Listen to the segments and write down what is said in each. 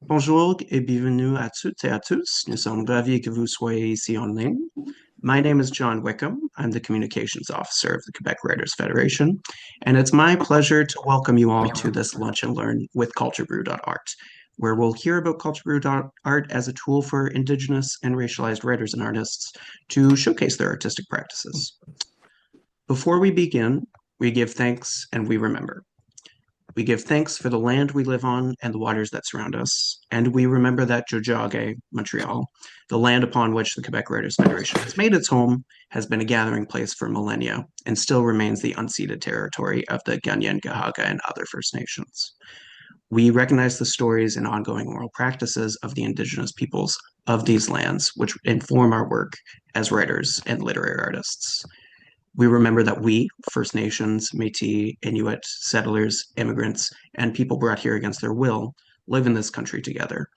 Bonjour et bienvenue à toutes et à tous. Nous sommes ravis que vous soyez ici en ligne. My name is John Wickham. I'm the Communications Officer of the Quebec Writers Federation, and it's my pleasure to welcome you all to this Lunch and Learn with CultureBrew.Art, where we'll hear about CultureBrew.Art as a tool for Indigenous and racialized writers and artists to showcase their artistic practices. Before we begin, we give thanks and we remember. We give thanks for the land we live on and the waters that surround us, and we remember that Tiohtià:ke, Montreal, the land upon which the Quebec Writers Federation has made its home, has been a gathering place for millennia and still remains the unceded territory of the Kanien'kehá:ka and other First Nations. We recognize the stories and ongoing oral practices of the Indigenous peoples of these lands, which inform our work as writers and literary artists. We remember that we, First Nations, Métis, Inuit, settlers, immigrants, and people brought here against their will, live in this country together.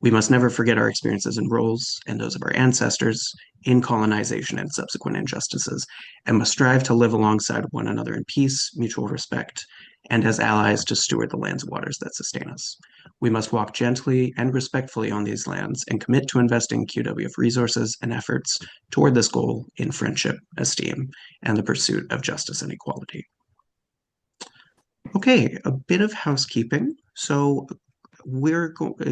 We must never forget our experiences and roles, and those of our ancestors, in colonization and subsequent injustices, and must strive to live alongside one another in peace, mutual respect, and as allies to steward the lands and waters that sustain us. We must walk gently and respectfully on these lands and commit to investing QWF resources and efforts toward this goal in friendship, esteem, and the pursuit of justice and equality. Okay, a bit of housekeeping. So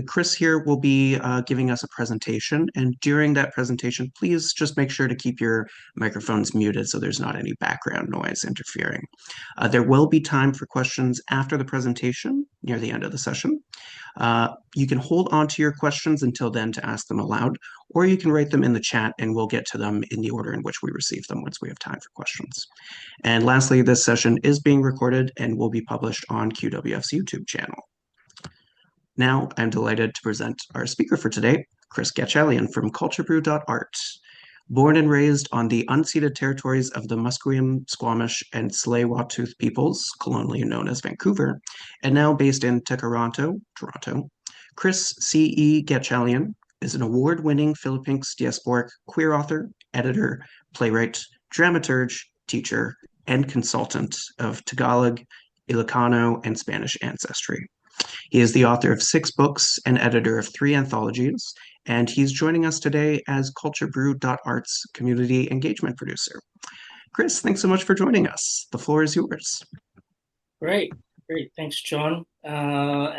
Chris here will be giving us a presentation, and during that presentation, please just make sure to keep your microphones muted so there's not any background noise interfering. There will be time for questions after the presentation near the end of the session. You can hold on to your questions until then to ask them aloud, or you can write them in the chat and we'll get to them in the order in which we receive them once we have time for questions. And lastly, this session is being recorded and will be published on QWF's YouTube channel. Now, I'm delighted to present our speaker for today, Chris Gatchalian from CultureBrew.Art. Born and raised on the unceded territories of the Musqueam, Squamish, and Tsleil-Waututh peoples, colonially known as Vancouver, and now based in Toronto, Chris C.E. Gatchalian is an award-winning Philippines diasporic queer author, editor, playwright, dramaturge, teacher, and consultant of Tagalog, Ilocano, and Spanish ancestry. He is the author of 6 books and editor of 3 anthologies, and he's joining us today as CultureBrew.Art's community engagement producer. Chris, thanks so much for joining us. The floor is yours. Great. Thanks, John. So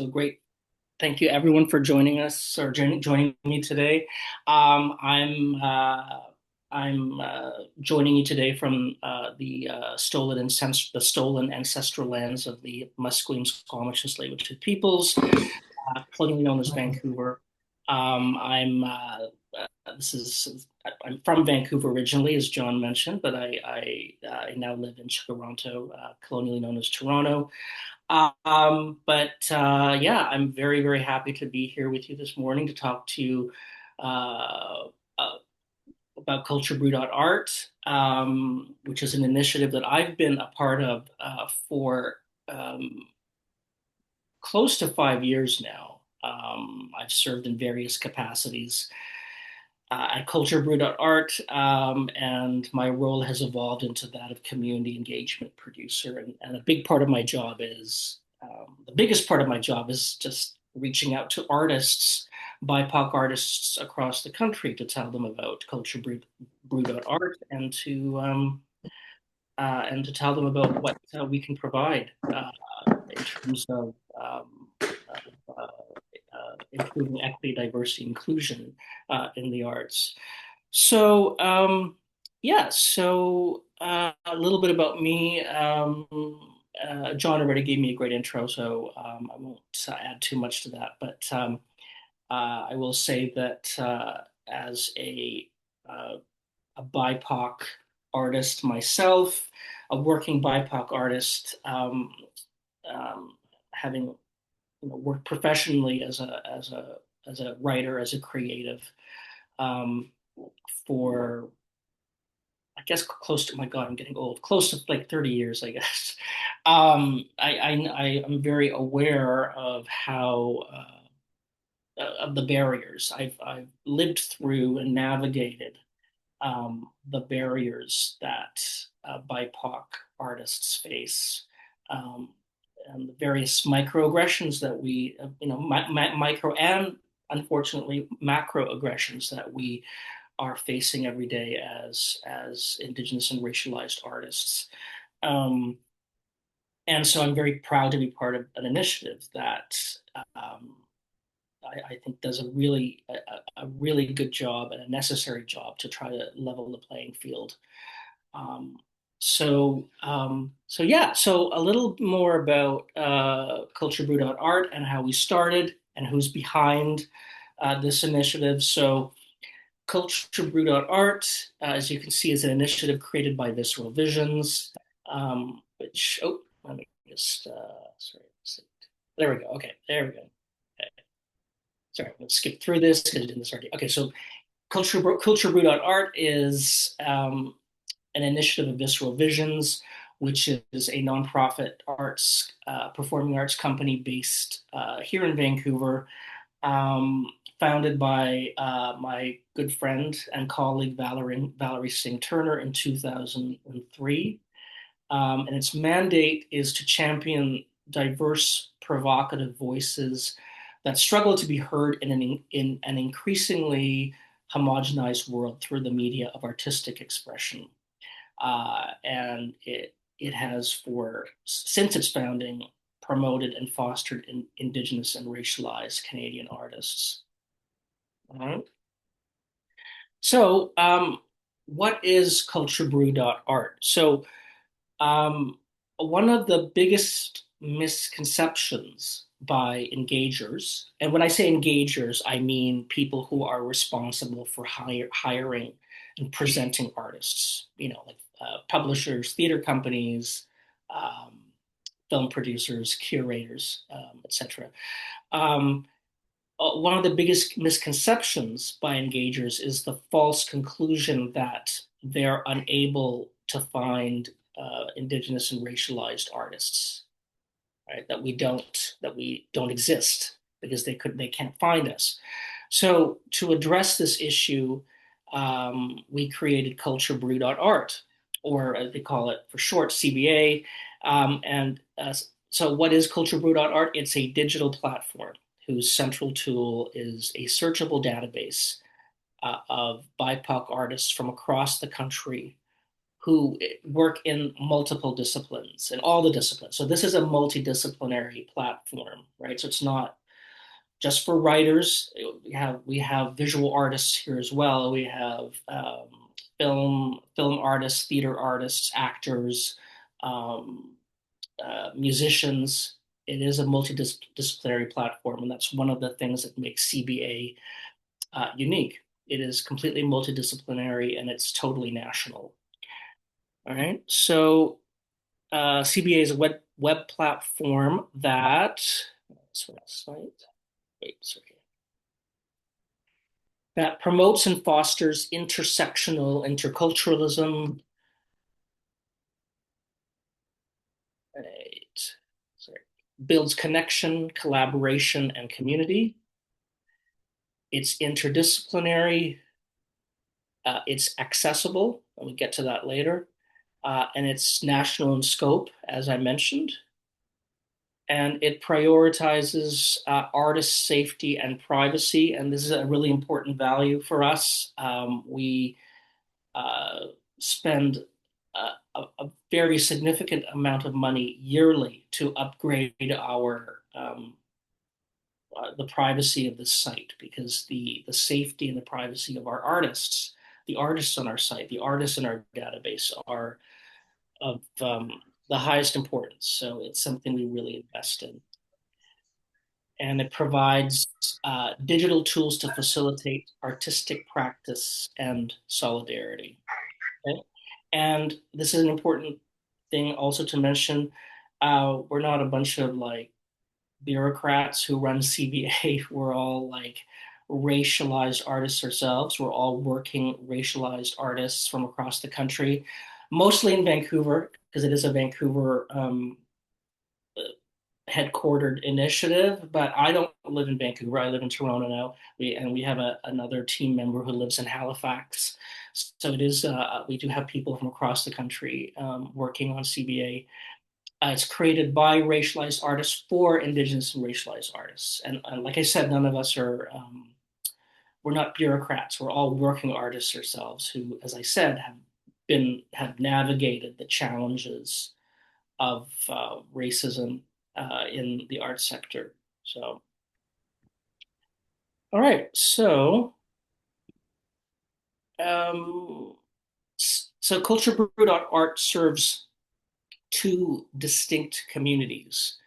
great. Thank you, everyone, for joining us or joining me today. I'm joining you today from the stolen ancestral lands of the Musqueam, Squamish, and Tsleil-Waututh peoples, colonially known as Vancouver. I'm this is I'm from Vancouver originally, as John mentioned, but I now live in Toronto, colonially known as Toronto. Yeah, I'm very, very happy to be here with you this morning to talk to you uh, uh, about CultureBrew.Art, which is an initiative that I've been a part of for close to 5 years now. I've served in various capacities at CultureBrew.Art, and my role has evolved into that of community engagement producer. And a big part of my job is, the biggest part of my job is just reaching out to artists, BIPOC artists across the country to tell them about CultureBrew.Art and to tell them about what we can provide in terms of improving equity, diversity, inclusion in the arts. So, a little bit about me. John already gave me a great intro, so I won't add too much to that. But I will say that as a BIPOC artist myself, a working BIPOC artist, having worked professionally as a writer, as a creative, um, for I guess close to, my God, I'm getting old, close to like 30 years, I guess. I am very aware of how of the barriers. I've lived through and navigated the barriers that BIPOC artists face, um, and the various microaggressions that we, micro and unfortunately macroaggressions that we are facing every day as Indigenous and racialized artists. Um, and so I'm very proud to be part of an initiative that um, I think does a really good job and a necessary job to try to level the playing field. Um, so yeah, so a little more about CultureBrew.Art and how we started and who's behind this initiative. So CultureBrew.Art, as you can see, is an initiative created by Visceral Visions, which, oh, let me just, sorry, there we go. Okay, there we go. Okay. Sorry, let's skip through this because I did this already. Okay, so CultureBrew.Art is an initiative of Visceral Visions, which is a nonprofit arts, performing arts company based here in Vancouver, um, founded by my good friend and colleague Valerie Singh Turner in 2003. And its mandate is to champion diverse, provocative voices that struggle to be heard in an increasingly homogenized world through the media of artistic expression. And it has since its founding promoted and fostered Indigenous and racialized Canadian artists. All right. So, what is CultureBrew.Art? So, um, one of the biggest misconceptions by engagers, and when I say engagers, I mean people who are responsible for hiring and presenting artists, like publishers, theater companies, um, film producers, curators, etc. One of the biggest misconceptions by engagers is the false conclusion that they're unable to find Indigenous and racialized artists, right? That we don't exist because they can't find us. So to address this issue, we created CultureBrew.Art, or they call it for short CBA. So what is CultureBrew.Art? It's a digital platform whose central tool is a searchable database of BIPOC artists from across the country who work in multiple disciplines and all the disciplines. So this is a multidisciplinary platform, right? So it's not just for writers. We have visual artists here as well. We have film artists, theater artists, actors, um, musicians. It is a multidisciplinary platform, and that's one of the things that makes CBA unique. It is completely multidisciplinary and it's totally national. All right. So CBA is a web platform that promotes and fosters intersectional interculturalism. Right. Sorry. Builds connection, collaboration, and community. It's interdisciplinary. It's accessible, and we'll get to that later. And it's national in scope, as I mentioned. And it prioritizes artist safety and privacy. And this is a really important value for us. We uh, spend a very significant amount of money yearly to upgrade the privacy of this site, because the safety and the privacy of our artists, the artists on our site, the artists in our database are of the highest importance. So it's something we really invest in. And it provides digital tools to facilitate artistic practice and solidarity. Okay? And this is an important thing also to mention. We're not a bunch of like bureaucrats who run CBA. We're all like racialized artists ourselves. We're all working racialized artists from across the country, mostly in Vancouver, because it is a Vancouver headquartered initiative. But I don't live in Vancouver. I live in Toronto now. We have another team member who lives in Halifax. So it is we do have people from across the country working on CBA. It's created by racialized artists for Indigenous and racialized artists. And like I said, none of us are, we're not bureaucrats. We're all working artists ourselves who, as I said, have navigated the challenges of racism in the art sector. So, all right. Um, so CultureBrew.Art serves two distinct communities.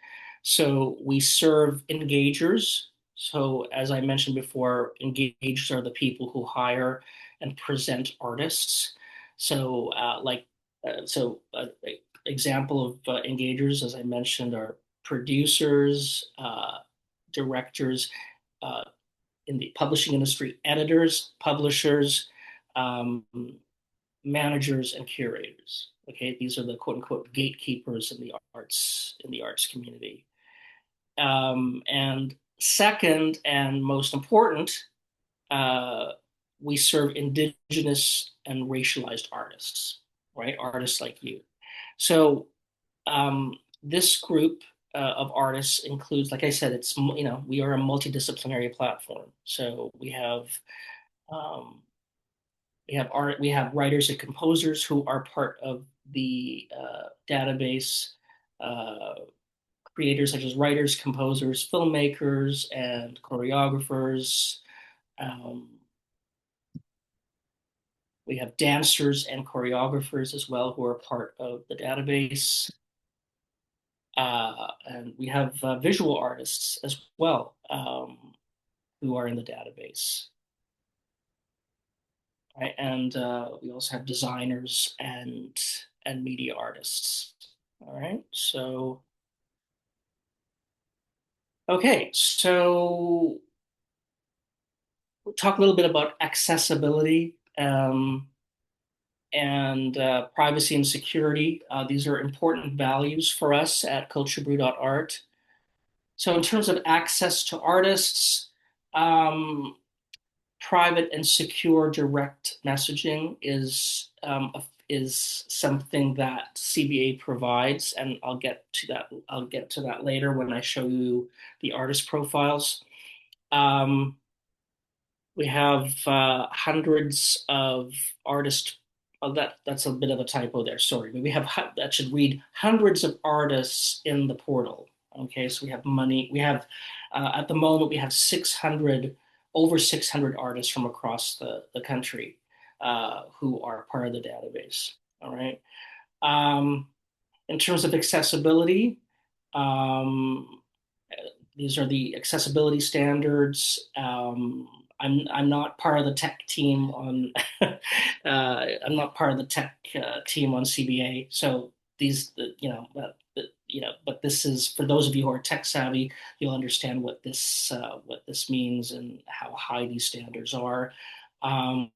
So we serve engagers. So as I mentioned before, engagers are the people who hire and present artists. So example of engagers, as I mentioned, are producers, directors uh, in the publishing industry, editors, publishers, um, managers and curators. Okay, these are the quote unquote gatekeepers in the arts community. And second, and most important, uh, we serve indigenous and racialized artists, right? Artists like you. So this group of artists includes, like I said, it's we are a multidisciplinary platform. So um, we have writers and composers who are part of the database, uh, creators such as writers, composers, filmmakers, and choreographers. Um, we have dancers and choreographers as well who are part of the database. And we have visual artists as well who are in the database. Right? And we also have designers and media artists. All right. So, okay. So we'll talk a little bit about accessibility and privacy and security. These are important values for us at CultureBrew.Art. So, in terms of access to artists, um, private and secure direct messaging is something that CBA provides, and I'll get to that. I'll get to that later when I show you the artist profiles. Um, we have hundreds of artists. Oh, that's a bit of a typo there. Sorry, but we have that should read hundreds of artists in the portal. Okay, so we have money. We have at the moment we have 600 over 600 artists from across the country who are part of the database. All right. Um, in terms of accessibility, um, these are the accessibility standards. I'm not part of the tech team on I'm not part of the tech team on CBA. So these but this is for those of you who are tech savvy, you'll understand what this means and how high these standards are. Um,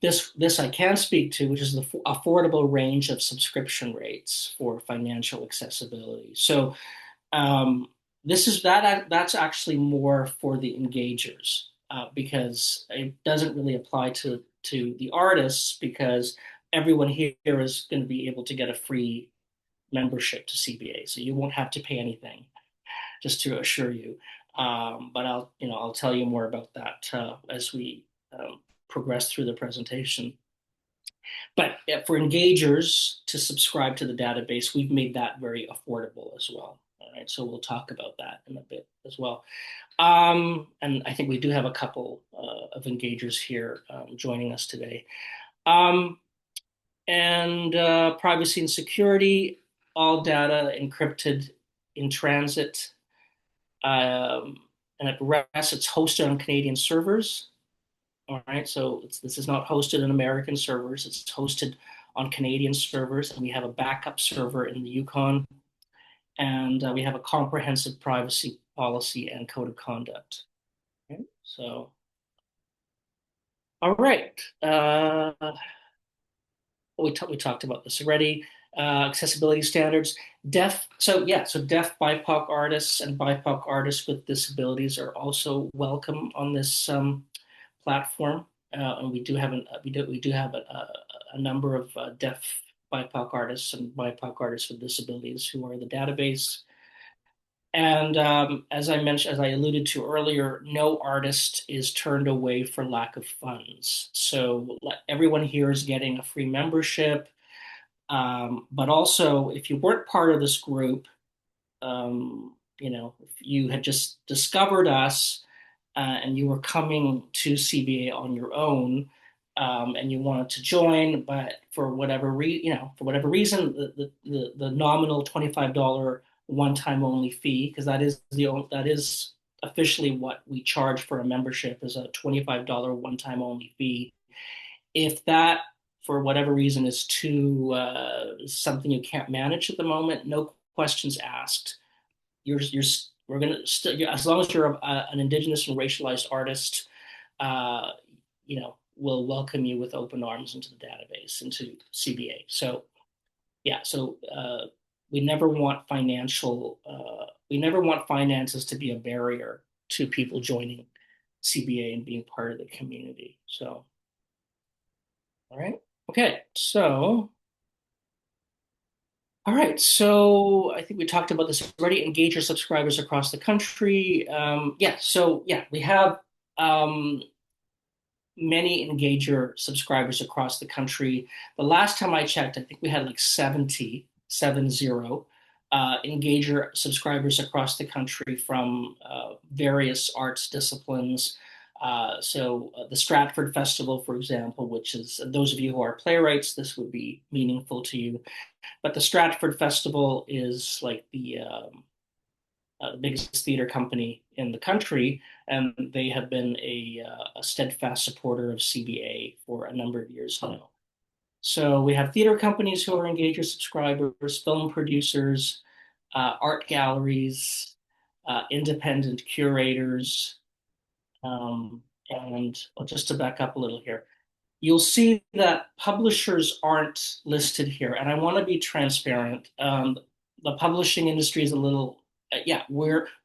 this I can speak to, which is the affordable range of subscription rates for financial accessibility. So um, this is that's actually more for the engagers because it doesn't really apply to the artists because everyone here is going to be able to get a free membership to CBA, so you won't have to pay anything. Just to assure you, but I'll tell you more about that as we progress through the presentation. But for engagers to subscribe to the database, we've made that very affordable as well. All right, so we'll talk about that in a bit as well. And I think we do have a couple of engagers here joining us today. Um, and privacy and security, all data encrypted in transit. And at rest, it's hosted on Canadian servers. All right, so this is not hosted on American servers. It's hosted on Canadian servers, and we have a backup server in the Yukon, and we have a comprehensive privacy policy and code of conduct. Okay, so, all right, we talked about this already. Accessibility standards, so deaf BIPOC artists and BIPOC artists with disabilities are also welcome on this platform, and we do have a number of deaf BIPOC artists and BIPOC artists with disabilities who are the database. And as I mentioned, as I alluded to earlier, no artist is turned away for lack of funds. So everyone here is getting a free membership. But also, if you weren't part of this group, if you had just discovered us and you were coming to CBA on your own, and you wanted to join, but for whatever reason, the nominal $25 one-time only fee, because that is officially what we charge for a membership, is a $25 one-time only fee. If that for whatever reason is too something you can't manage at the moment, no questions asked. You're we're gonna as long as you're an Indigenous and racialized artist, uh, we'll welcome you with open arms into the database, into CBA. So yeah, so we never want finances to be a barrier to people joining CBA and being part of the community. So all right, okay, so. All right, so I think we talked about this already. Engage your subscribers across the country. We have um, many Engager subscribers across the country. The last time I checked, I think we had like 70 Engager subscribers across the country from various arts disciplines. The Stratford Festival, for example, which is those of you who are playwrights, this would be meaningful to you. But the Stratford Festival is like the biggest theater company in the country, and they have been a steadfast supporter of CBA for a number of years now. So we have theater companies who are Engager subscribers, film producers, art galleries, independent curators, and well, just to back up a little here, you'll see that publishers aren't listed here, and I want to be transparent. The publishing industry is a little,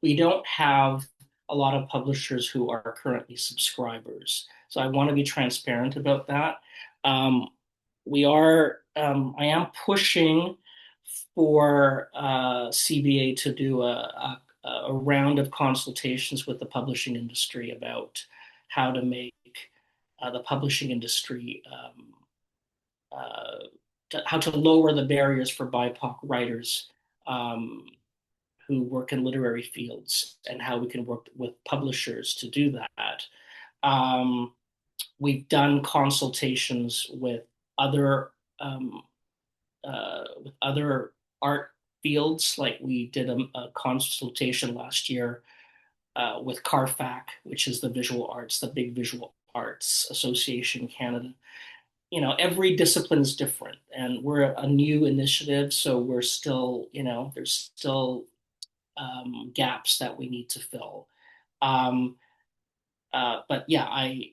we don't have a lot of publishers who are currently subscribers, so I want to be transparent about that. Um, I am pushing for CBA to do a round of consultations with the publishing industry about how to make the publishing industry, how to lower the barriers for BIPOC writers um, who work in literary fields, and how we can work with publishers to do that. Um, we've done consultations other um, with other art fields, like we did a consultation last year with CARFAC, which is the big visual arts association in Canada. Every discipline is different, and we're a new initiative, so we're still, there's still gaps that we need to fill. Um, but yeah, I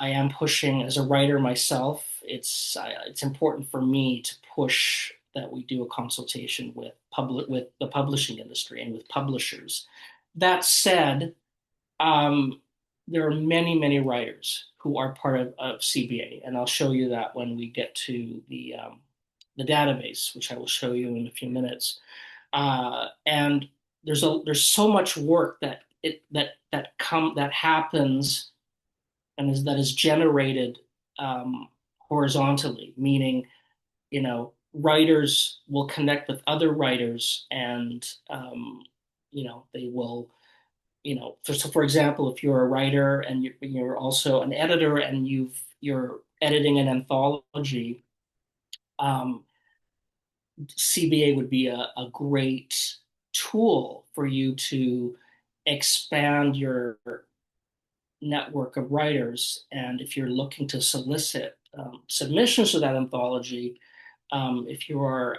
am pushing as a writer myself. It's important for me to push that we do a consultation with the publishing industry and with publishers. That said, um, there are many, many writers who are part of CBA, and I'll show you that when we get to the database, which I will show you in a few minutes. And there's so much work that happens and that is generated horizontally, meaning writers will connect with other writers, and they will so for example, if you're a writer and you're also an editor and you're editing an anthology, um, CBA would be a great tool for you to expand your network of writers. And if you're looking to solicit submissions to that anthology, if you are,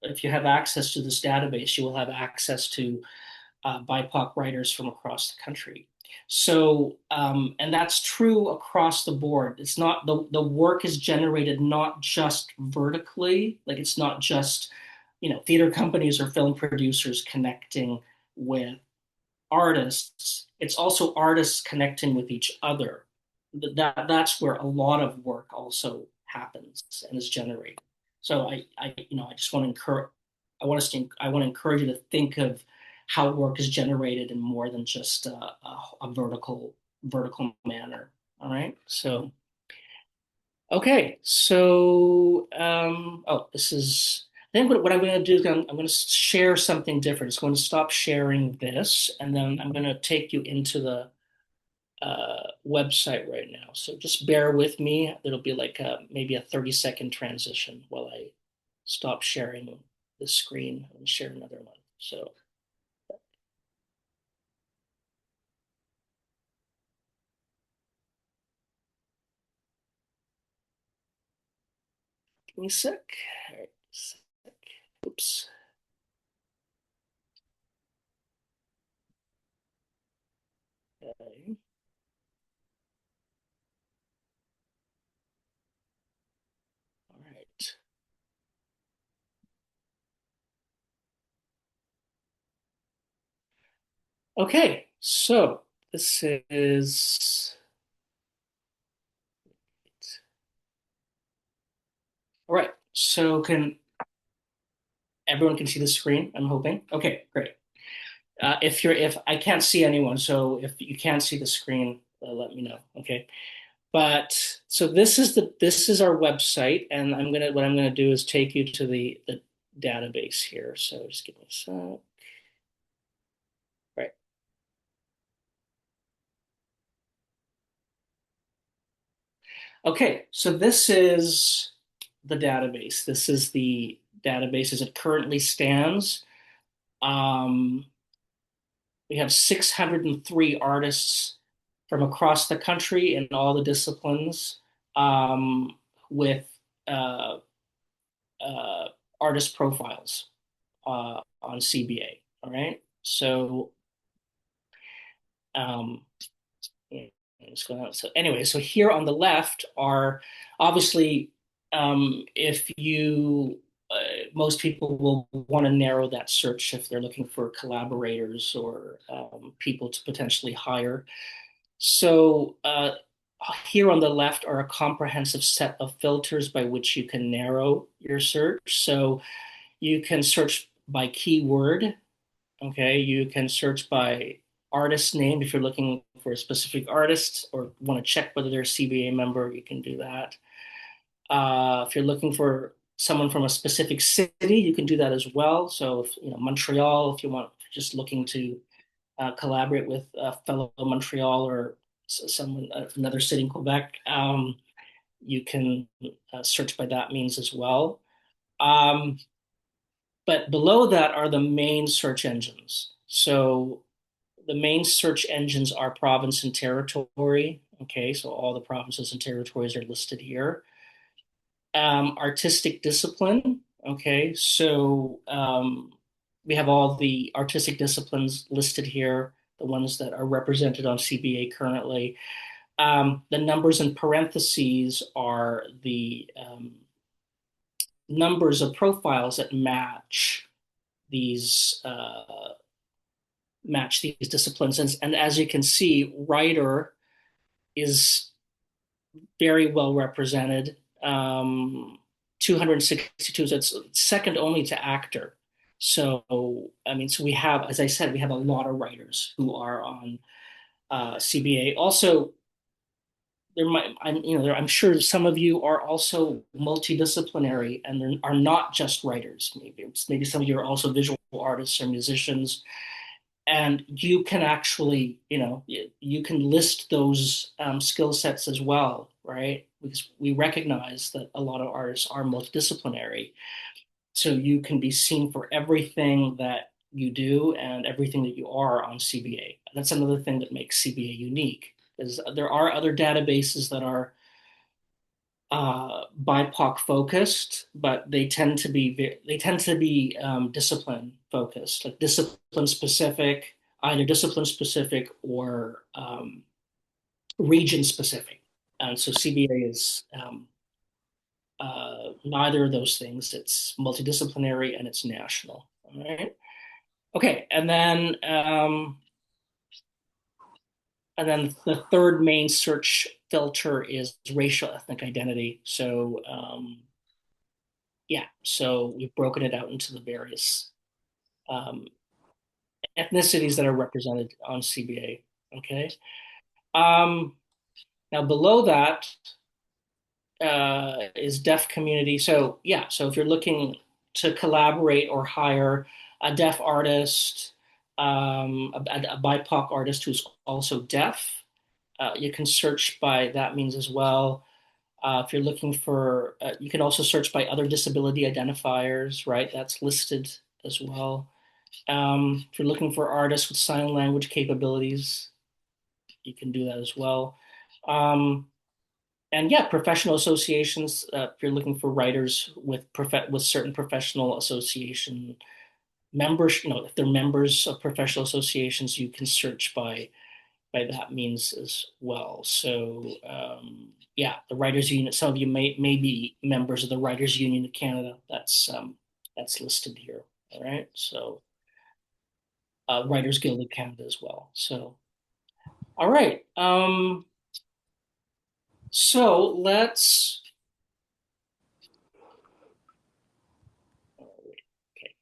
if you have access to this database, you will have access to BIPOC writers from across the country. So, and that's true across the board. It's not the work is generated not just vertically, like it's not just, theater companies or film producers connecting with artists. It's also artists connecting with each other. That's where a lot of work also happens and is generated. So I just want to encourage, I want to encourage you to think of how work is generated in more than just a vertical manner. All right. So, okay. So, this is, I think what I'm going to do is I'm going to share something different. It's going to stop sharing this, and then I'm going to take you into the website right now. So just bear with me. It'll be like maybe a 30-second transition while I stop sharing the screen and share another one. So give me a sec. All right, sec. Oops. Okay. All right. Okay. So this is all right. So can everyone can see the screen? I'm hoping. Okay, great. If I can't see anyone, so if you can't see the screen, let me know. Okay. But so this is our website, and what I'm gonna do is take you to the database here. So just give me a sec. Right. Okay, so this is the database. This is the database as it currently stands. Um, we have 603 artists from across the country in all the disciplines, with uh, uh, artist profiles on CBA. All right. So, um, yeah, what's going on? So anyway, so here on the left are obviously, if you most people will want to narrow that search if they're looking for collaborators or people to potentially hire. So here on the left are a comprehensive set of filters by which you can narrow your search. So you can search by keyword. Okay, you can search by artist name if you're looking for a specific artist or want to check whether they're a CBA member, you can do that. If you're looking for someone from a specific city, you can do that as well. So, if, Montreal, if you want, just looking to collaborate with a fellow Montreal or someone another city in Quebec, you can search by that means as well. Um, but below that are the main search engines. So the main search engines are province and territory. Okay, so all the provinces and territories are listed here. Artistic discipline. Okay, so we have all the artistic disciplines listed here, the ones that are represented on CBA currently. The numbers in parentheses are the numbers of profiles that these match these disciplines. And as you can see, writer is very well represented. 262, so it's second only to actor. So, I mean, so we have, as I said, we have a lot of writers who are on CBA. Also, I'm sure some of you are also multidisciplinary and are not just writers. Maybe some of you are also visual artists or musicians, and you can actually, you can list those skill sets as well, right? Because we recognize that a lot of artists are multidisciplinary, so you can be seen for everything that you do and everything that you are on CBA. That's another thing that makes CBA unique, is there are other databases that are BIPOC focused, but they tend to be discipline focused, like discipline specific, either discipline specific or region specific. And so CBA is neither of those things. It's multidisciplinary and it's national. All right. Okay, and then the third main search filter is racial ethnic identity. So yeah, so we've broken it out into the various um, ethnicities that are represented on CBA. Okay. Um, Now below that is deaf community. So yeah, so if you're looking to collaborate or hire a deaf artist, a BIPOC artist who's also deaf, you can search by that means as well. If you're looking for, you can also search by other disability identifiers, right? That's listed as well. If you're looking for artists with sign language capabilities, you can do that as well. Um, and yeah, professional associations. If you're looking for writers with certain professional association members, if they're members of professional associations, you can search by that means as well. So yeah, the Writers Union. Some of you may be members of the Writers Union of Canada. That's listed here. All right. So Writers Guild of Canada as well. So all right. So let's. Okay.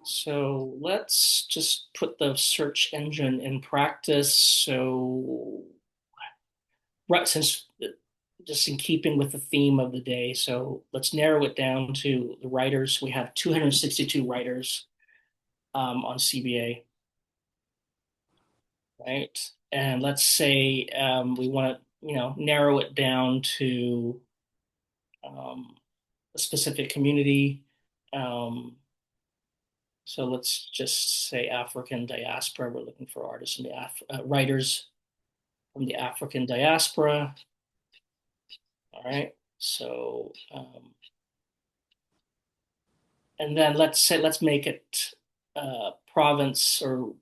So let's just put the search engine in practice. So, right, since just in keeping with the theme of the day, so let's narrow it down to the writers. We have 262 writers on CBA, right? And let's say we want to, narrow it down to um, a specific community. Um, so let's just say African diaspora. We're looking for artists and writers from the African diaspora. All right. So, and then let's make it province or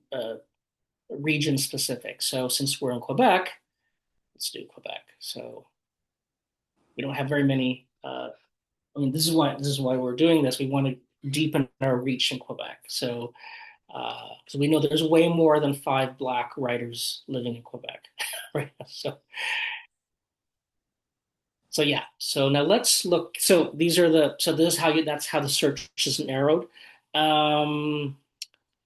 region specific. So since we're in Quebec, let's do Quebec. So we don't have very many. This is why we're doing this. We want to deepen our reach in Quebec. So because we know there's way more than 5 Black writers living in Quebec, right? So yeah. So now let's look. So these are the. So this is how you. That's how the search is narrowed. Um,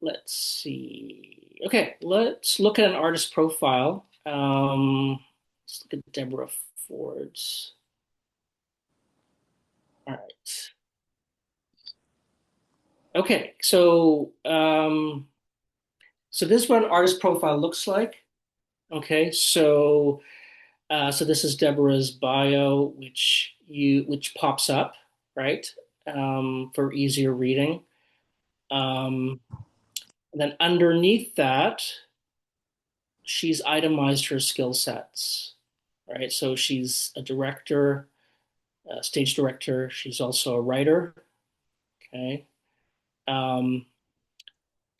let's see. Okay, let's look at an artist profile. Let's look at Deborah Ford's. All right. Okay. So this is what an artist profile looks like. Okay. So this is Deborah's bio, which pops up, right? For easier reading. Um, and then underneath that, she's itemized her skill sets, right? So she's a director, a stage director. She's also a writer, okay? Um,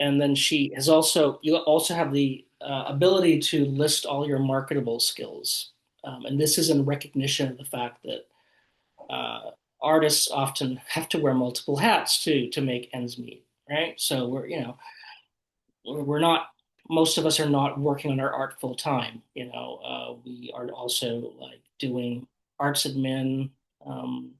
and then you also have the ability to list all your marketable skills. And this is in recognition of the fact that uh, artists often have to wear multiple hats to make ends meet, right? So we're not, most of us are not working on our art full time. We are also like doing arts admin, um,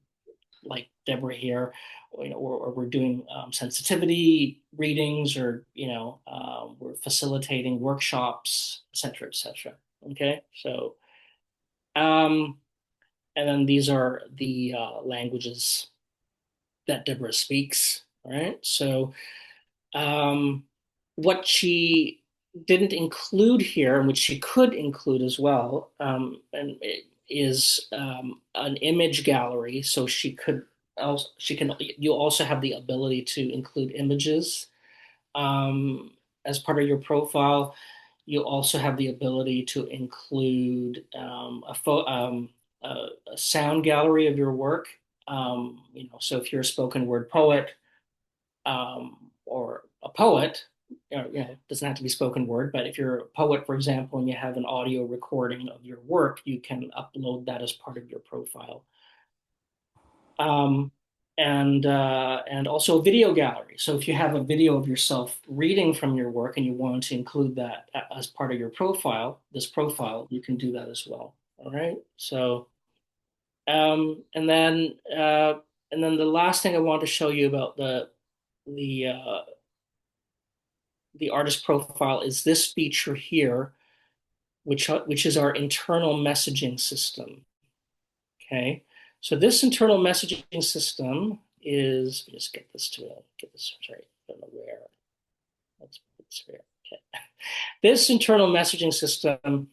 like Deborah here, or we're doing sensitivity readings, or we're facilitating workshops, et cetera, et cetera. Okay, so um, and then these are the languages that Deborah speaks. All right, so Um, what she didn't include here, and which she could include as well, and is an image gallery. So you also have the ability to include images as part of your profile. You also have the ability to include a sound gallery of your work. So if you're a spoken word poet, or a poet, it doesn't have to be spoken word, but if you're a poet, for example, and you have an audio recording of your work, you can upload that as part of your profile. Um, and also a video gallery. So if you have a video of yourself reading from your work and you want to include that as part of your profile, this profile, you can do that as well. All right. So um, and then uh, and then the last thing I want to show you about the uh, the artist profile is this feature here, which is our internal messaging system. Okay, so this internal messaging system is, let me just get this right. I don't know where. Let's put this here. Okay. This internal messaging system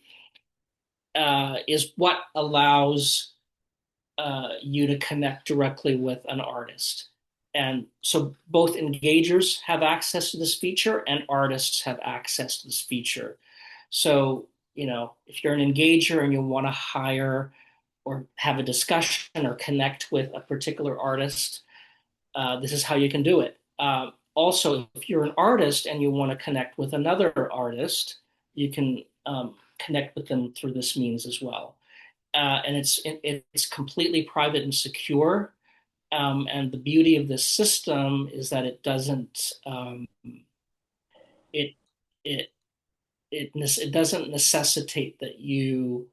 is what allows you to connect directly with an artist. And so both engagers have access to this feature and artists have access to this feature. So, if you're an engager and you want to hire or have a discussion or connect with a particular artist, this is how you can do it. Also, if you're an artist and you want to connect with another artist, you can connect with them through this means as well. And it's completely private and secure. And the beauty of this system is that it it it doesn't necessitate that you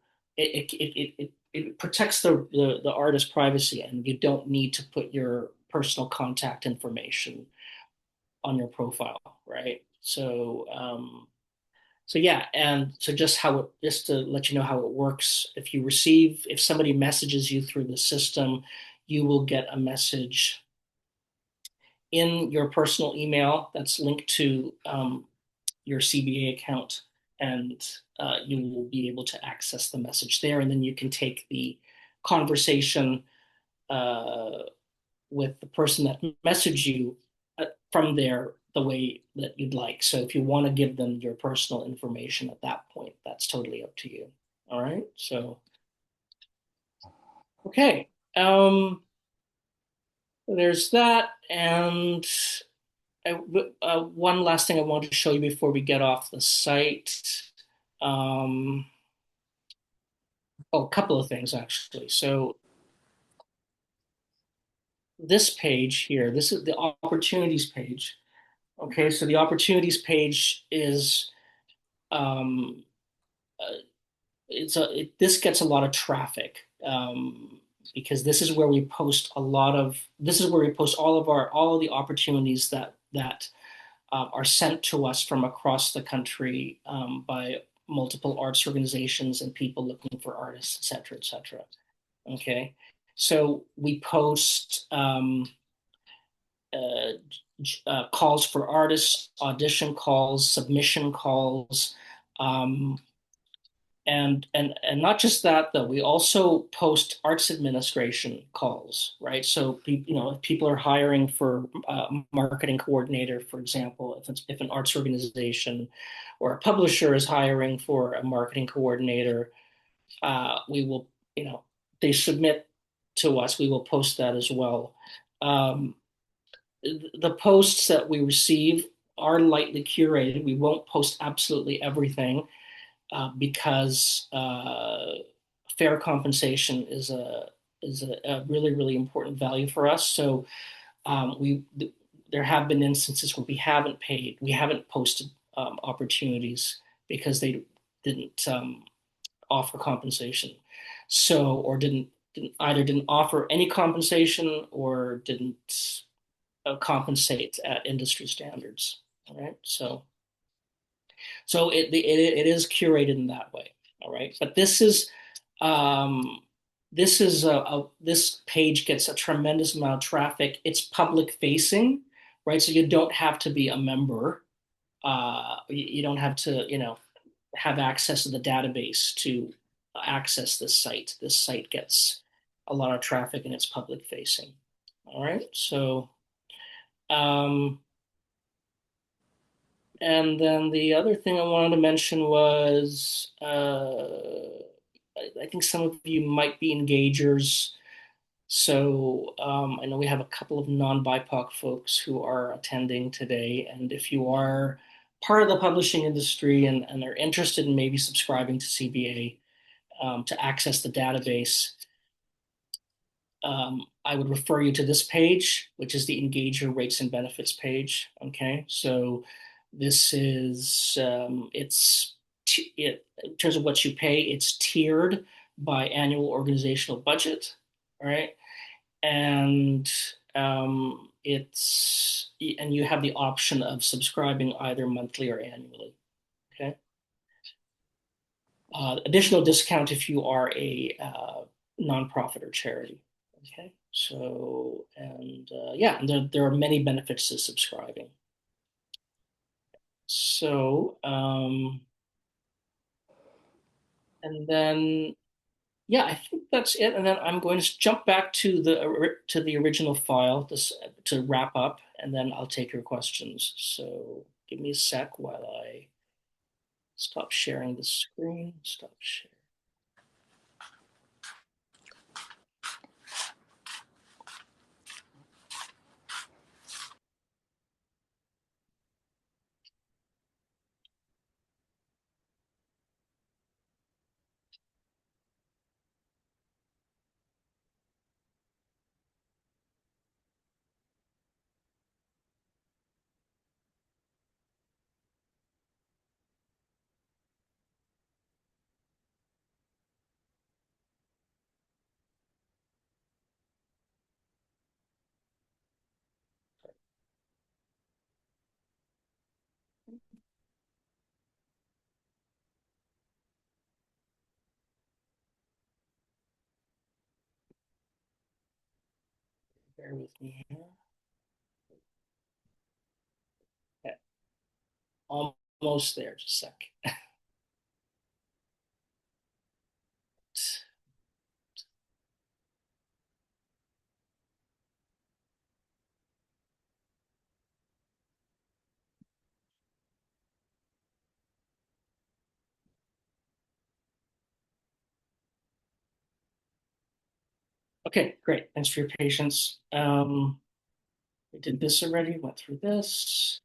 it protects the artist's privacy, and you don't need to put your personal contact information on your profile, right? So yeah, and so just to let you know how it works, if somebody messages you through the system, you will get a message in your personal email that's linked to your CBA account, and you will be able to access the message there, and then you can take the conversation uh, with the person that messaged you from there the way that you'd like. So if you want to give them your personal information at that point, that's totally up to you. All right. So, okay. There's that. And one last thing I wanted to show you before we get off the site. Um, a couple of things actually. So this page here, this is the opportunities page. Okay, so the opportunities page is um, uh, this gets a lot of traffic because this is where we post all of the opportunities that are sent to us from across the country by multiple arts organizations and people looking for artists, et cetera, et cetera. Okay, so we post uh, calls for artists, audition calls, submission calls, um, and not just that though. We also post arts administration calls, right? So if people are hiring for a marketing coordinator, for example, if an arts organization or a publisher is hiring for a marketing coordinator, we will, they submit to us. We will post that as well. Um, the posts that we receive are lightly curated. We won't post absolutely everything because fair compensation is a really really important value for us. So we there have been instances where we haven't posted opportunities because they didn't offer compensation. So or didn't offer any compensation or didn't compensate at industry standards. All right, so it is curated in that way. All right, but um, this page gets a tremendous amount of traffic. It's public facing, right? So you don't have to be a member. You don't have to have access to the database to access this site. This site gets a lot of traffic and it's public facing. All right, so um, and then the other thing I wanted to mention was I think some of you might be engagers. So I know we have a couple of non-BIPOC folks who are attending today. And if you are part of the publishing industry and are interested in maybe subscribing to CBA to access the database, I would refer you to this page, which is the Engager Rates and Benefits page. Okay, so this is in terms of what you pay, it's tiered by annual organizational budget. All right, and and you have the option of subscribing either monthly or annually. Okay. Additional discount if you are a nonprofit or charity. Okay, so and yeah, and there are many benefits to subscribing. So and then yeah, I think that's it. And then I'm going to jump back to the original file to wrap up, and then I'll take your questions. So give me a sec while I stop sharing the screen. Stop sharing. Bear with me here. Okay. Almost there. Just a sec. Okay, great. Thanks for your patience. We did this already, went through this.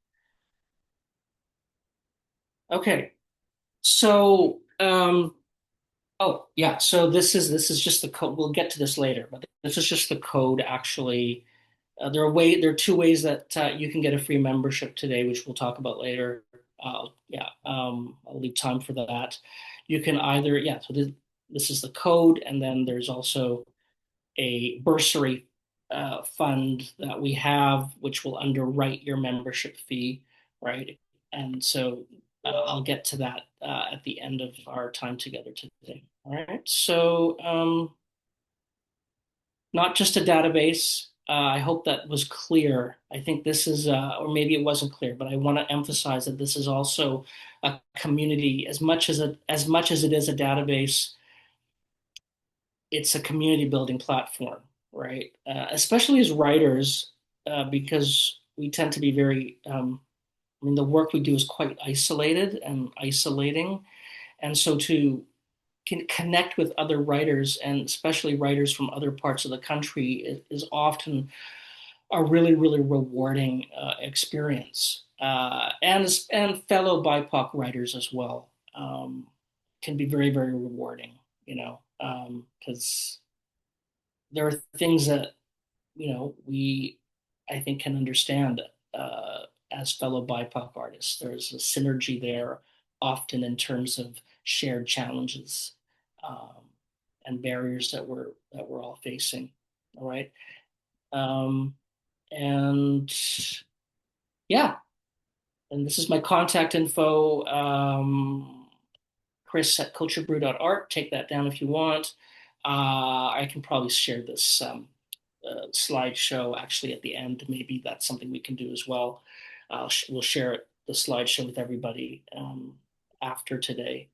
Okay, so oh yeah, so this is just the code. We'll get to this later, but this is just the code actually. There are two ways that you can get a free membership today, which we'll talk about later. Yeah, I'll leave time for that. You can either, yeah, so this is the code, and then there's also a bursary fund that we have, which will underwrite your membership fee, right? And so I'll get to that at the end of our time together today. All right. So not just a database. I hope that was clear. I think this is, or maybe it wasn't clear, but I want to emphasize that this is also a community as much as it is a database. It's a community building platform, right? Especially as writers, because we tend to be very, I mean, the work we do is quite isolated and isolating. And so to can connect with other writers and especially writers from other parts of the country is often a really, really rewarding experience. And fellow BIPOC writers as well can be very, very rewarding, because there are things that we I think can understand as fellow BIPOC artists. There's a synergy there, often in terms of shared challenges um, and barriers that we're all facing. All right, um, and yeah, and this is my contact info. Chris at CultureBrew.Art. Take that down if you want. I can probably share this slideshow actually at the end. Maybe that's something we can do as well. We'll share the slideshow with everybody after today.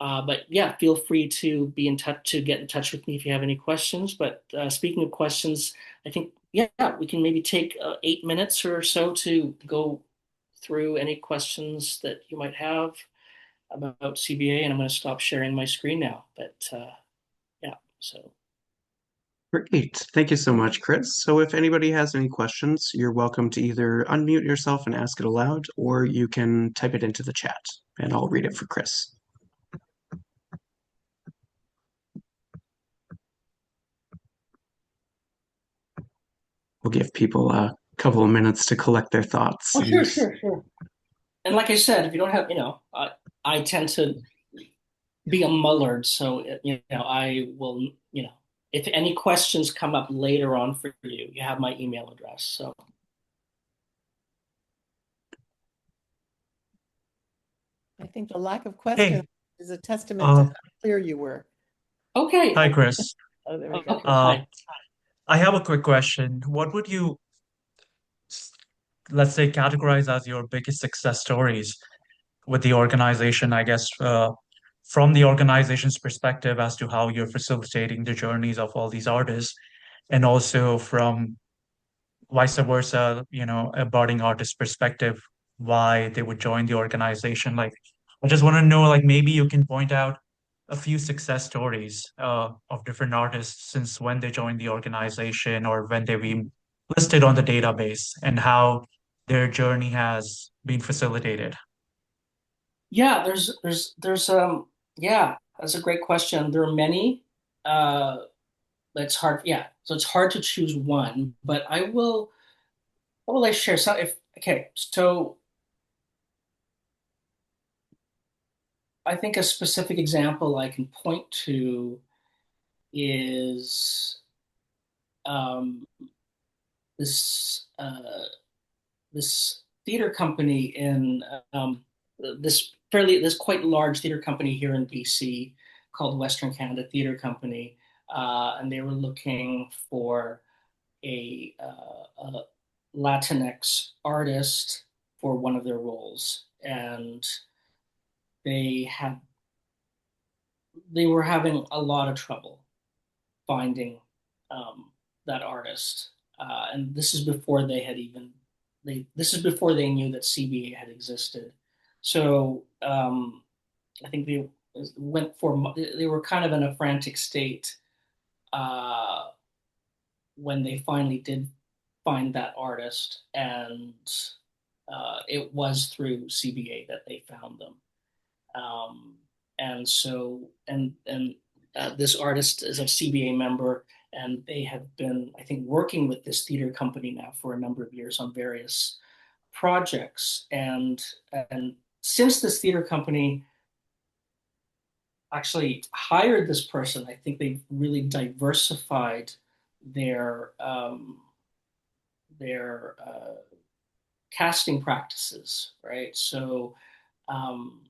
But yeah, feel free to be in touch, to get in touch with me if you have any questions. But speaking of questions, I think, yeah, we can maybe take 8 minutes or so to go through any questions that you might have about CBA, and I'm going to stop sharing my screen now. But yeah, so. Great. Thank you so much, Chris. So if anybody has any questions, you're welcome to either unmute yourself and ask it aloud, or you can type it into the chat, and I'll read it for Chris. we'll give people a couple of minutes to collect their thoughts. Oh, sure, And sure, sure. And like I said, if you don't have, I tend to be a mullard, so I will, if any questions come up later on for you, you have my email address. So I think the lack of questions Hey, is a testament to uh, how clear you were. okay, hi, Chris. Oh, there we go. okay, Uh, hi. I have a quick question. What would you, s- let's say, categorize as your biggest success stories with the organization, I guess, from the organization's perspective as to how you're facilitating the journeys of all these artists, and also from vice versa, a budding artist perspective, why they would join the organization. Like, I just want to know, like, maybe you can point out a few success stories of different artists since when they joined the organization or when they've been listed on the database and how their journey has been facilitated. Yeah, yeah, that's a great question. There are many. Uh, it's hard. Yeah, so it's hard to choose one, but I will. What will I share? So if okay, so I think a specific example I can point to is um, this this theater company in this quite large theater company here in BC called Western Canada Theater Company, and they were looking for a Latinx artist for one of their roles, and they had they were having a lot of trouble finding that artist. And this is before they had even this is before they knew that CBA had existed. So I think they were kind of in a frantic state uh, when they finally did find that artist, and it was through CBA that they found them. Um, and so this artist is a CBA member, and they have been, I think, working with this theater company now for a number of years on various projects. And since this theater company actually hired this person, I think they've really diversified their their casting practices, right? Um,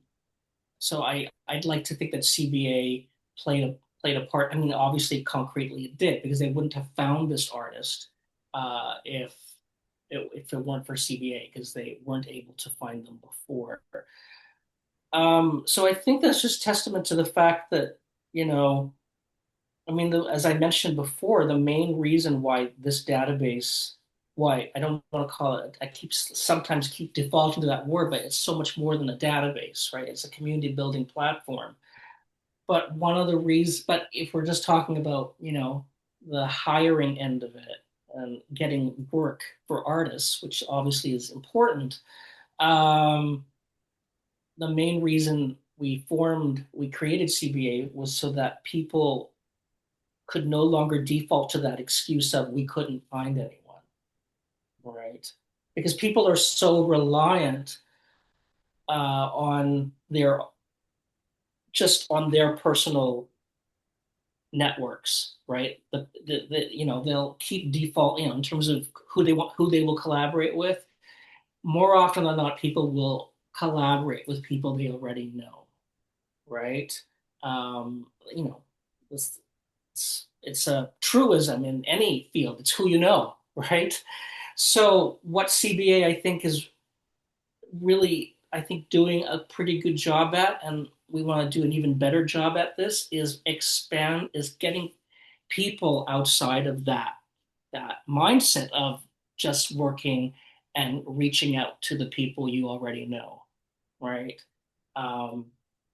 I'd like to think that CBA played a part. I mean, obviously, concretely it did because they wouldn't have found this artist if it weren't for CBA because they weren't able to find them before. So I think that's just testament to the fact that you know, I mean, as I mentioned before, the main reason why this database, why I don't want to call it, I sometimes keep defaulting to that word, but it's so much more than a database, right? It's a community building platform. But one of the reasons, but if we're just talking about, the hiring end of it and getting work for artists, which obviously is important, um, the main reason we created CBA was so that people could no longer default to that excuse of we couldn't find anyone, right? Because people are so reliant on on their personal networks, right? They'll keep default, in terms of who they will collaborate with. More often than not, people will collaborate with people they already know, right? Um, you know, this it's a truism in any field. It's who you know, right? So what CBA I think is really, I think, doing a pretty good job at, and we want to do an even better job at this, is getting people outside of that mindset of just working and reaching out to the people you already know, right? Um,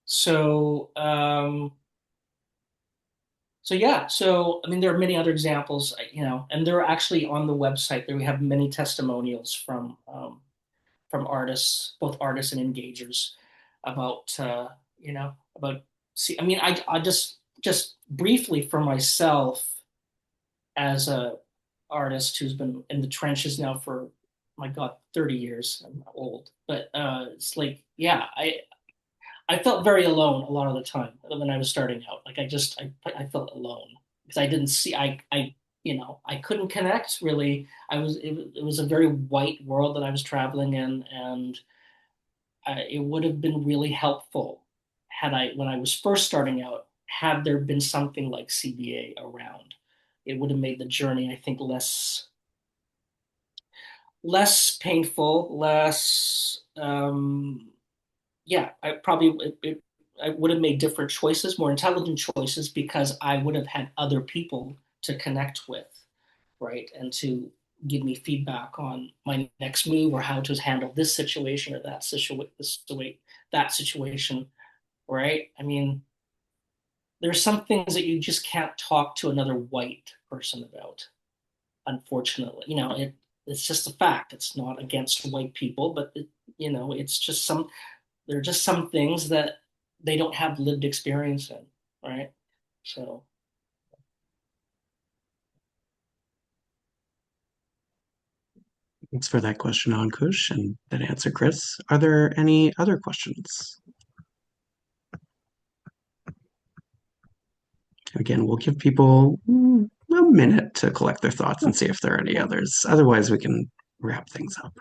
so so yeah, so I mean, there are many other examples, and they're actually on the website. There we have many testimonials from artists, both artists and engagers, about about. See, I mean, I just briefly for myself as a artist who's been in the trenches now for, my God, 30 years. I'm old, but it's like, yeah, I felt very alone a lot of the time when I was starting out. Like I felt alone because I didn't see I couldn't connect really. It was a very white world that I was traveling in, and it would have been really helpful had when I was first starting out, had there been something like CBA around. It would have made the journey, I think, less painful, less yeah, I would have made different choices, more intelligent choices, because I would have had other people to connect with, right? And to give me feedback on my next move or how to handle this situation or that situation, right? I mean, there's some things that you just can't talk to another white person about, unfortunately. It's just a fact. It's not against white people, but it's just there are just some things that they don't have lived experience in, right? So Thanks for that question, Ankush, and that answer, Chris. Are there any other questions? Again, we'll give people a minute to collect their thoughts and see if there are any others. Otherwise, we can wrap things up.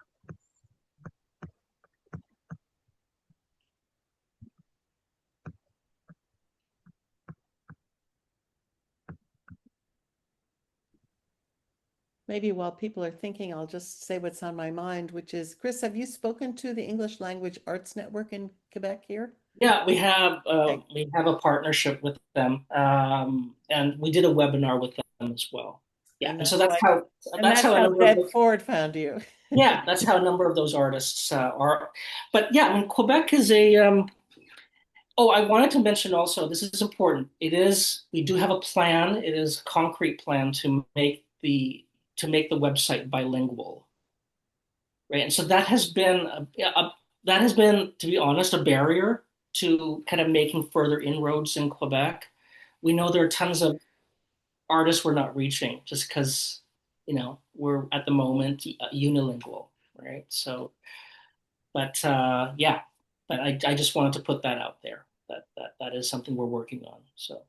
Maybe while people are thinking, I'll just say what's on my mind, which is, Chris, have you spoken to the English Language Arts Network in Quebec here? yeah, Okay. we have a partnership with them, and we did a webinar with them as well. Yeah, And and so that's why, and that's that's how a how number of Deb those, Ford found you. yeah, that's how a number of those artists are. But yeah, I mean, Quebec is a Oh, I wanted to mention also, this is important. We do have a plan. It is a concrete plan to make the website bilingual, right? And so that has been, to be honest, a barrier to kind of making further inroads in Quebec. We know there are tons of artists we're not reaching just because, we're at the moment unilingual, right? So, but yeah, but I just wanted to put that out there. That is something we're working on. So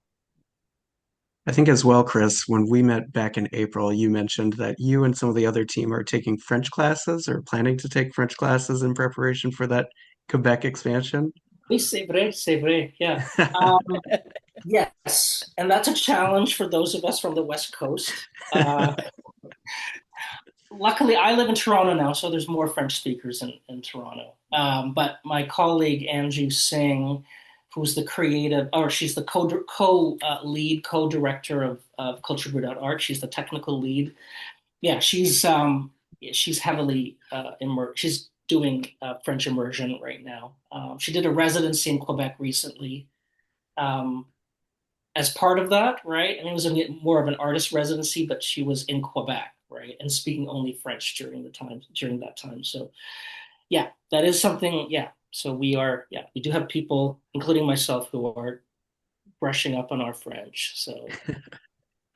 I think as well, Chris, when we met back in April, you mentioned that you and some of the other team are taking French classes or planning to take French classes in preparation for that Quebec expansion. oui, c'est vrai, yeah. Yes, and that's a challenge for those of us from the West Coast. Luckily, I live in Toronto now, so there's more French speakers in Toronto. But my colleague Angie Singh, who's the creative, or she's the lead co-director of CultureBrew.Art. She's the technical lead. Yeah, she's heavily immersed. She's doing French immersion right now. She did a residency in Quebec recently. Um, as part of that, right? And it was more of an artist residency, but she was in Quebec, right, and speaking only French during that time. So yeah, that is something. Yeah, so we do have people, including myself, who are brushing up on our French. So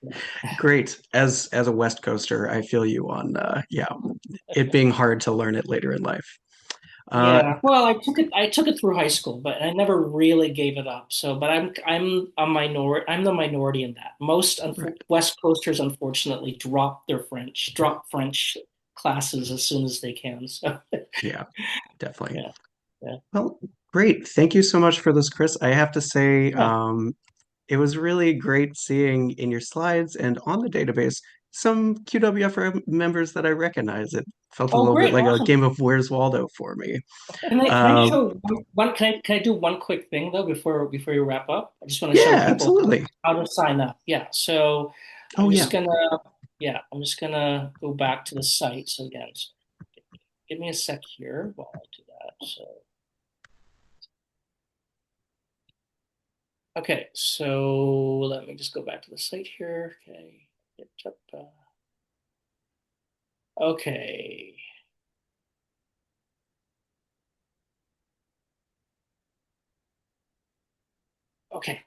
yeah. Great. As a West Coaster, I feel you on yeah, it being hard to learn it later in life. Uh, Yeah, well, I took it through high school, but I never really gave it up. So, but I'm the minority in that. Most right. West Coasters, unfortunately, drop French classes as soon as they can. So, Yeah, definitely. yeah, yeah, Well, great. Thank you so much for this, Chris. I have to say, yeah. it was really great seeing in your slides and on the database some QWF members that I recognize. It felt a Oh, little bit great, like a awesome. game of Where's Waldo for me. Can I Um, show can I do one quick thing though before you wrap up? I just want to show yeah, people absolutely. how to sign up. Yeah, so Oh, I'm yeah. just gonna I'm just gonna go back to the site. So again, so give me a sec here while I do that. So okay, so let me just go back to the site here. Okay, okay, okay.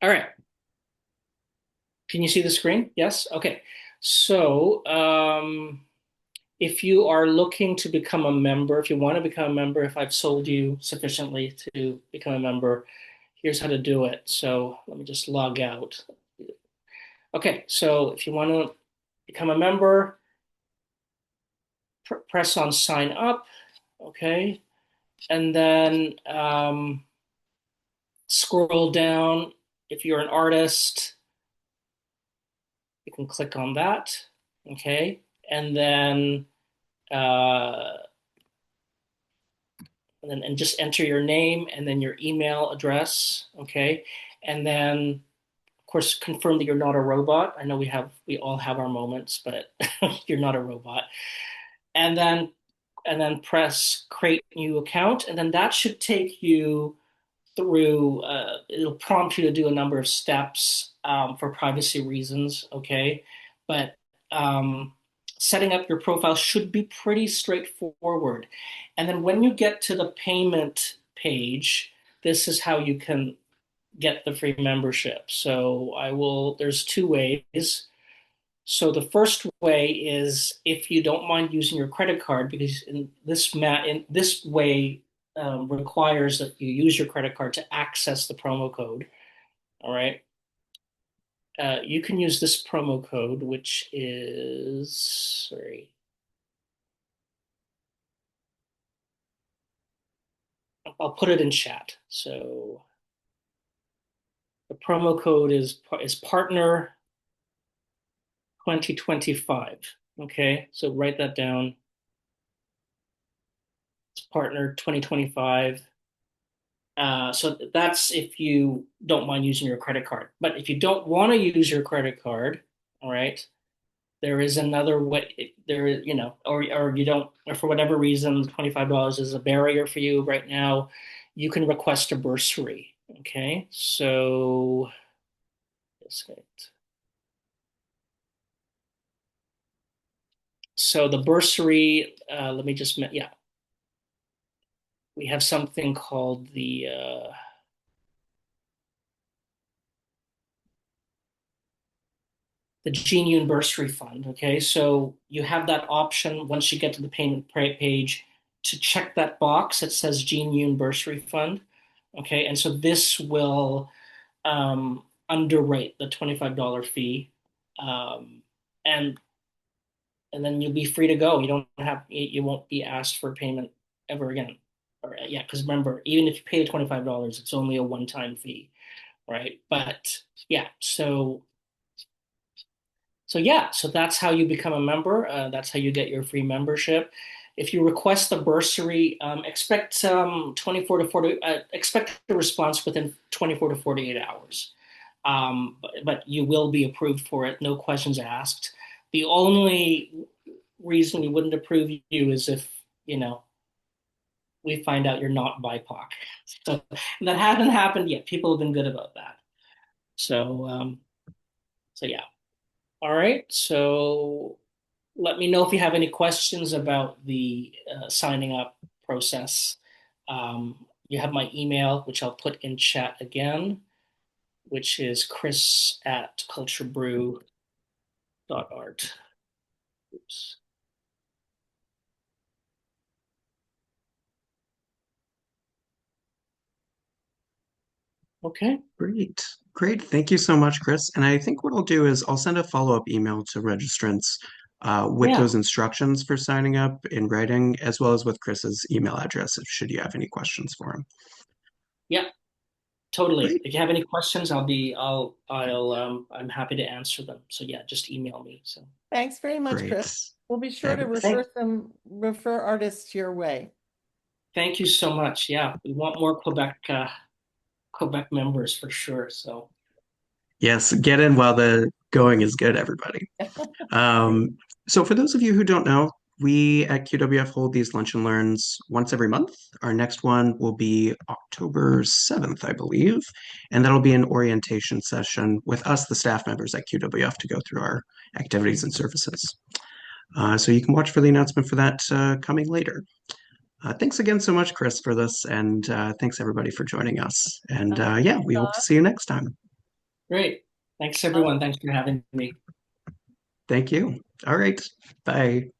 All right. Can you see the screen? Yes. Okay. So, if you are looking to become a member, if you want to become a member, if I've sold you sufficiently to become a member, here's how to do it. So let me just log out. Okay, so if you want to become a member, press on sign up, okay, and then scroll down. If you're an artist, you can click on that, okay, and then uh, and just enter your name and then your email address, okay, and then of course confirm that you're not a robot. I know we all have our moments, but you're not a robot. And then press create new account, and then that should take you through. It'll prompt you to do a number of steps for privacy reasons, okay? But um, setting up your profile should be pretty straightforward. And then when you get to the payment page, this is how you can get the free membership. So there's two ways. So the first way is if you don't mind using your credit card, because in this way requires that you use your credit card to access the promo code. All right. You can use this promo code, which is, sorry, I'll put it in chat. So the promo code is partner 2025. Okay. So write that down. It's partner 2025. So that's if you don't mind using your credit card. But if you don't want to use your credit card, all right, there is another way. Or you don't, or for whatever reason, $25 is a barrier for you right now. You can request a bursary. Okay, so the bursary. Let me just yeah, we have something called the Gene Yoon Bursary Fund. Okay, so you have that option once you get to the payment page to check that box that says Gene Yoon Bursary Fund. Okay, and so this will underwrite the $25 fee, um, and and then you'll be free to go. You won't be asked for payment ever again. Or, yeah, because remember, even if you pay the $25, it's only a one-time fee, right? But yeah, so that's how you become a member. That's how you get your free membership. If you request the bursary, expect 24 to 40. Expect a response within 24 to 48 hours. But you will be approved for it. No questions asked. The only reason we wouldn't approve you is if we find out you're not BIPOC. So that hasn't happened yet. People have been good about that. So yeah. All right. So let me know if you have any questions about the signing up process. You have my email, which I'll put in chat again, which is chris@culturebrew.art. Oops. Okay. Great. Great. Thank you so much, Chris. And I think what I'll do is I'll send a follow-up email to registrants with Yeah. those instructions for signing up in writing, as well as with Chris's email address, if should you have any questions for him. Yeah. Totally. Great. If you have any questions, I'm happy to answer them. So yeah, just email me. So Thanks very much, Great. Chris. We'll be sure to Fabulous. refer artists your way. thank you so much. Yeah, we want more Quebec members for sure. So Yes, get in while the going is good, everybody. So for those of you who don't know, we at QWF hold these lunch and learns once every month. Our next one will be October 7th, I believe, and that'll be an orientation session with us, the staff members at QWF, to go through our activities and services. So you can watch for the announcement for that coming later. Thanks again so much, Chris, for this, and thanks everybody for joining us. And yeah, we hope to see you next time. great. Thanks everyone. Thanks for having me. Thank you. All right. Bye.